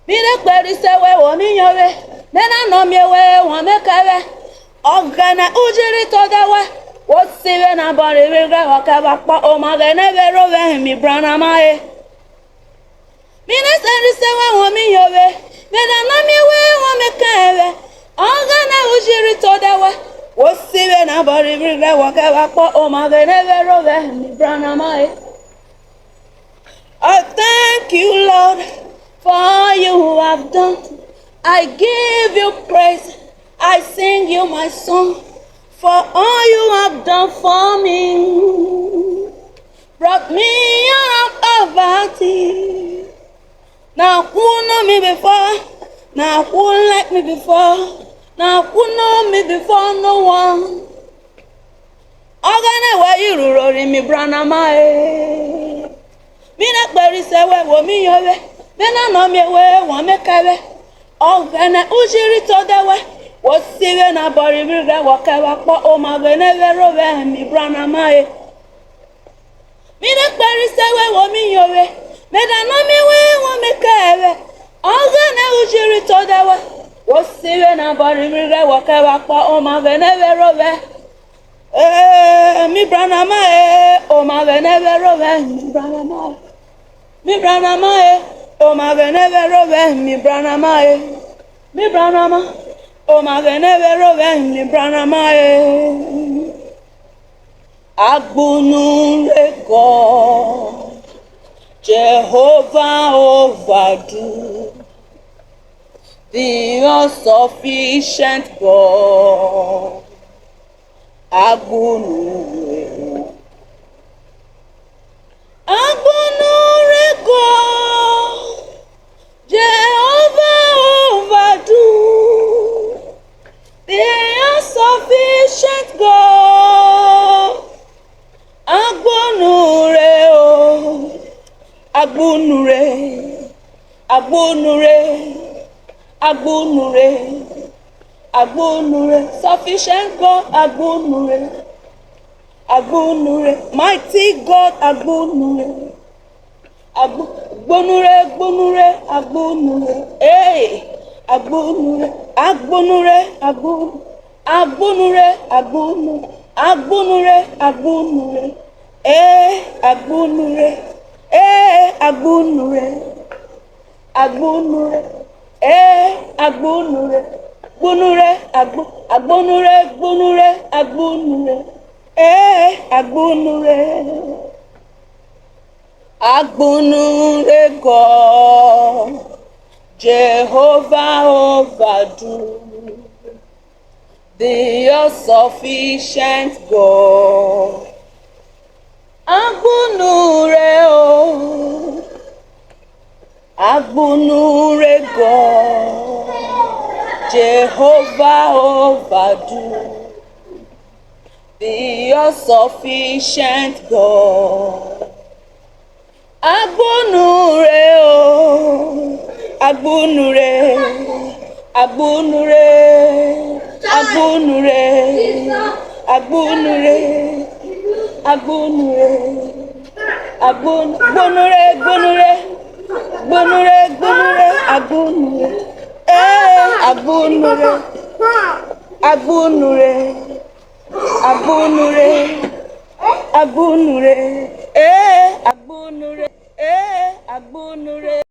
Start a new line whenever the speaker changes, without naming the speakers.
Mire kweri sewe wo minyowe. Nena no miewe wo mekewe. Ogana ujiri todewe. Wo siwe na bari wigre wakaba pa o magene vero ve mi brana mae. Mire seri sewe wo minyowe. Nena no miewe wo mekewe. Ogana ujiri todewe. Wo siwe na bari wigre wakaba pa o magene vero ve mi brana mae. I thank you, Lord, for all you have done. I give you praise. I sing you my song for all you have done for me. Brought me out of poverty. Now who know me before? Now who like me before? Now who know me before? No one. Ogane wa iruro ri mi brana mae. Mina kweri sewe wo mi yowe. Bena no mi we wo mekawe. Ogana ujiri todewe. Wo siwe na bori birga wakawa po o magene vero ve mi brana mae. Mina kweri sewe wo mi yowe. Bena no mi we wo mekawe. Ogana ujiri todewe. Wo siwe na bori birga wakawa po o magene vero ve. Mi brana mae o magene vero ve mi brana mae. Mi brana mae, o magene vero ve mi brana mae. Mi brana ma, o magene vero ve mi brana mae. Agbunu rego, Jehovah overdo, the all-sufficient God. Agbunu rego. Jehovah overdo, the insufficient God. Agbonure o, agbonure, agbonure, agbonure, agbonure, sufficient God, agbonure. Agbonure, mighty God, agbonure, agbonure, agbonure, agbonure, hey, agbonure, agbonure, agbonure, agbonure, agbonure, agbonure, agbonure, hey, agbonure, hey, agbonure, agbonure, hey, agbonure, agbonure, agbonure, agbonure, agbonure. Agbonure, agbonure God, Jehovah overdo, the all-sufficient God. Agbonure o, agbonure God, Jehovah overdo, the all-sufficient God. Agbonure o, agbonure, agbonure, agbonure, agbonure, agbonure, agbonure, agbonure, agbonure, agbonure, agbonure, agbonure. Agbonure, agbonure, agbonure, agbonure.